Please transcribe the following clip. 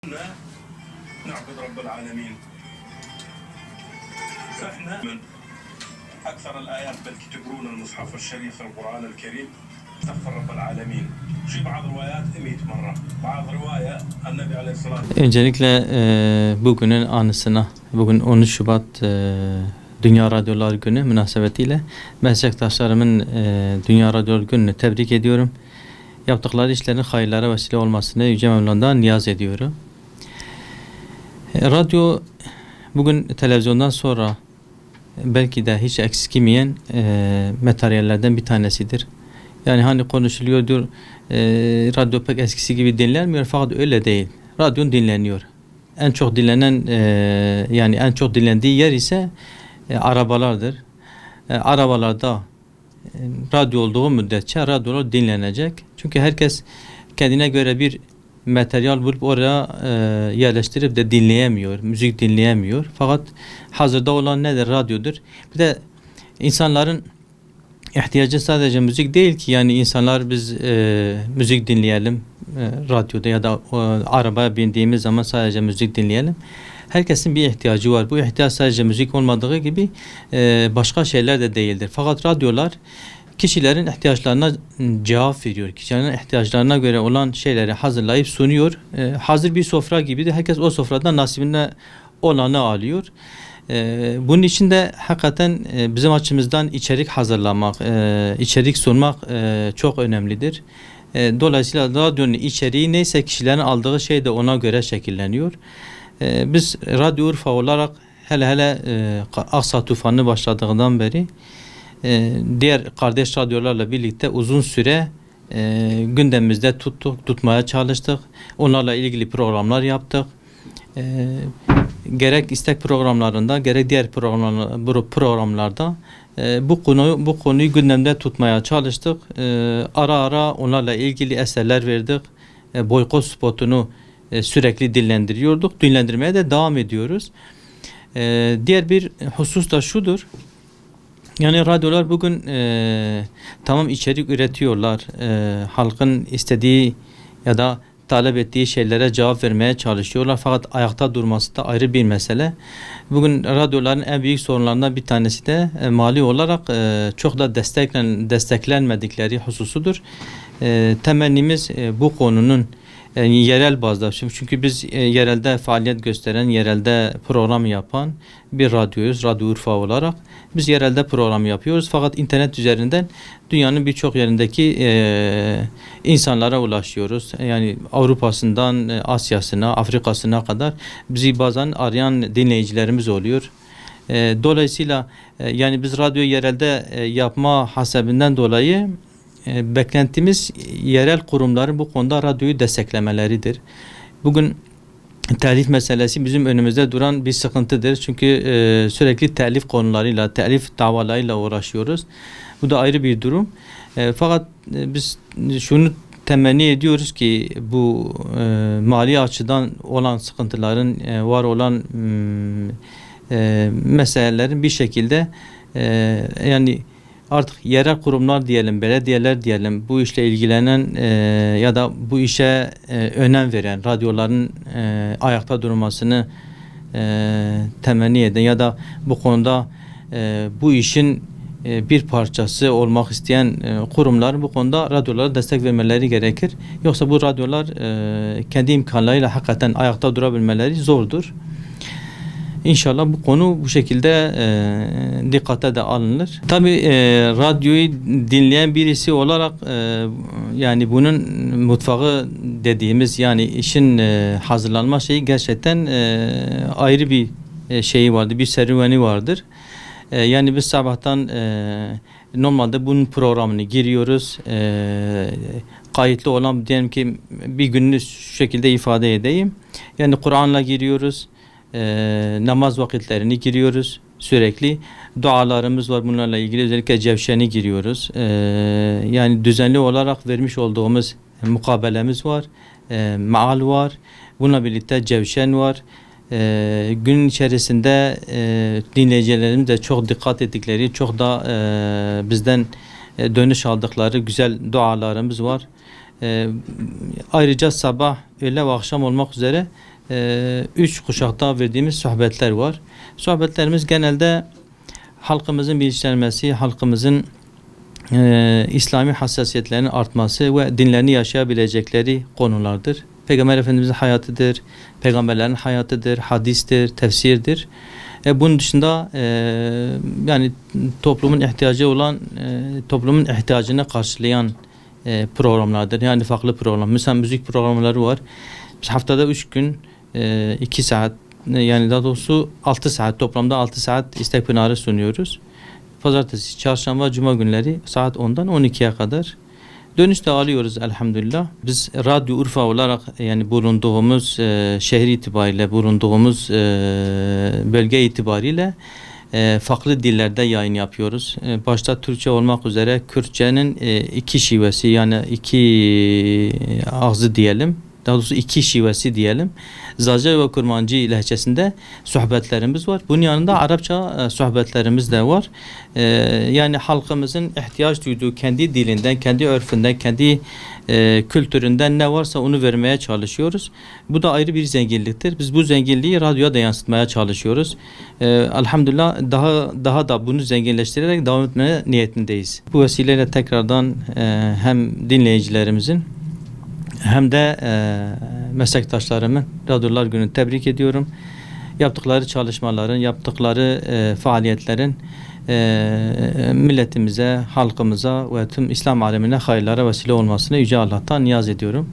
نعبد رب العالمين فاحنا من اكثر الايات بل تقرون المصحف الشريف القران الكريم استغفر رب العالمين في بعض الروايات 100 مره بعض روايه النبي عليه الصلاه والسلام. Öncelikle bugünün anısına, bugün 13 Şubat Dünya Radyolar Günü münasebetiyle meslektaşlarımın Dünya Radyolar Günü'nü tebrik ediyorum. Yaptıkları işlerin hayırlara vesile olmasını Yüce Mevla'dan niyaz ediyorum. Radyo bugün televizyondan sonra belki de hiç eskimeyen materyallerden bir tanesidir. Yani hani konuşuluyor diyor, radyo pek eskisi gibi dinlenmiyor, fakat öyle değil. Radyo dinleniyor. En çok dinlenen yani en çok dinlendiği yer ise arabalardır. Arabalarda radyo olduğu müddetçe radyolar dinlenecek. Çünkü herkes kendine göre bir materyal bulup oraya yerleştirip de dinleyemiyor, müzik dinleyemiyor. Fakat hazırda olan nedir? Radyodur. Bir de insanların ihtiyacı sadece müzik değil ki, yani insanlar biz müzik dinleyelim radyoda ya da arabaya bindiğimiz zaman sadece müzik dinleyelim. Herkesin bir ihtiyacı var. Bu ihtiyaç sadece müzik olmadığı gibi başka şeyler de değildir. Fakat radyolar kişilerin ihtiyaçlarına cevap veriyor. Kişilerin ihtiyaçlarına göre olan şeyleri hazırlayıp sunuyor. Hazır bir sofra gibidir. Herkes o sofradan nasibine olanı alıyor. Bunun için de hakikaten bizim açımızdan içerik hazırlamak, içerik sunmak çok önemlidir. Dolayısıyla radyonun içeriği neyse kişilerin aldığı şey de ona göre şekilleniyor. Biz Radyo Urfa olarak hele Aksa tufanı başladığından beri diğer kardeş radyolarla birlikte uzun süre gündemimizde tutmaya çalıştık. Onlarla ilgili programlar yaptık. Gerek istek programlarında gerek diğer programlarda bu konuyu gündemde tutmaya çalıştık. Ara ara onlarla ilgili eserler verdik. Boykot spotunu sürekli dinlendiriyorduk. Dinlendirmeye de devam ediyoruz. Diğer bir husus da şudur. Yani radyolar bugün tamam içerik üretiyorlar. Halkın istediği ya da talep ettiği şeylere cevap vermeye çalışıyorlar. Fakat ayakta durması da ayrı bir mesele. Bugün radyoların en büyük sorunlarından bir tanesi de mali olarak çok da desteklenmedikleri hususudur. Temennimiz bu konunun yerel bazda. Çünkü biz yerelde faaliyet gösteren, yerelde program yapan bir radyoyuz. Radyo Urfa olarak. Biz yerelde program yapıyoruz. Fakat internet üzerinden dünyanın birçok yerindeki insanlara ulaşıyoruz. Yani Avrupa'sından Asya'sına, Afrika'sına kadar bizi bazen arayan dinleyicilerimiz oluyor. Dolayısıyla yani biz radyo yerelde yapma hasebinden dolayı beklentimiz yerel kurumların bu konuda radyoyu desteklemeleridir. Bugün telif meselesi bizim önümüzde duran bir sıkıntıdır. Çünkü sürekli telif konularıyla, telif davalarıyla uğraşıyoruz. Bu da ayrı bir durum. Fakat biz şunu temenni ediyoruz ki bu mali açıdan olan sıkıntıların, var olan meselelerin bir şekilde yani artık yerel kurumlar diyelim, belediyeler diyelim, bu işle ilgilenen ya da bu işe önem veren radyoların ayakta durmasını temenni eden ya da bu konuda bu işin bir parçası olmak isteyen kurumlar bu konuda radyolara destek vermeleri gerekir. Yoksa bu radyolar kendi imkanlarıyla hakikaten ayakta durabilmeleri zordur. İnşallah bu konu bu şekilde dikkate de alınır. Tabii radyoyu dinleyen birisi olarak yani bunun mutfağı dediğimiz, yani işin hazırlanma şeyi gerçekten ayrı bir şeyi vardır, bir serüveni vardır. Yani biz sabahtan normalde bunun programını giriyoruz. Kayıtlı olan diyelim ki bir gününü şu şekilde ifade edeyim. Yani Kur'an'la giriyoruz. Namaz vakitlerini giriyoruz sürekli. Dualarımız var bunlarla ilgili, özellikle Cevşen'i giriyoruz. Yani düzenli olarak vermiş olduğumuz mukabelemiz var. Maal var. Bununla birlikte Cevşen var. Günün içerisinde dinleyicilerimiz de çok dikkat ettikleri, çok da bizden dönüş aldıkları güzel dualarımız var. Ayrıca sabah, öğle ve akşam olmak üzere üç kuşakta verdiğimiz sohbetler var. Sohbetlerimiz genelde halkımızın bilinçlenmesi, halkımızın İslami hassasiyetlerinin artması ve dinlerini yaşayabilecekleri konulardır. Peygamber Efendimiz'in hayatıdır, peygamberlerin hayatıdır, hadistir, tefsirdir. Bunun dışında yani toplumun ihtiyacı olan, toplumun ihtiyacını karşılayan programlardır. Yani farklı program. Mesela müzik programları var. Biz haftada 3 gün 2 saat, yani daha doğrusu 6 saat, toplamda 6 saat istek pınarı sunuyoruz. Pazartesi, çarşamba, cuma günleri saat 10'dan 12'ye kadar. Dönüş de alıyoruz elhamdülillah. Biz Radyo Urfa olarak, yani bulunduğumuz şehir itibariyle, bulunduğumuz bölge itibariyle farklı dillerde yayın yapıyoruz. Başta Türkçe olmak üzere Kürtçenin iki şivesi, yani iki ağzı diyelim. Daha doğrusu iki şivesi diyelim. Zaza ve Kurmancı lehçesinde sohbetlerimiz var. Bunun yanında Arapça sohbetlerimiz de var. Yani halkımızın ihtiyaç duyduğu kendi dilinden, kendi örfünden, kendi kültüründen ne varsa onu vermeye çalışıyoruz. Bu da ayrı bir zenginliktir. Biz bu zenginliği radyoya da yansıtmaya çalışıyoruz. Elhamdülillah daha da bunu zenginleştirerek devam etmeye niyetindeyiz. Bu vesileyle tekrardan hem dinleyicilerimizin hem de meslektaşlarımın Radyolar Günü'nü tebrik ediyorum. Yaptıkları çalışmaların, yaptıkları faaliyetlerin milletimize, halkımıza ve tüm İslam alemine hayırlara vesile olmasını Yüce Allah'tan niyaz ediyorum.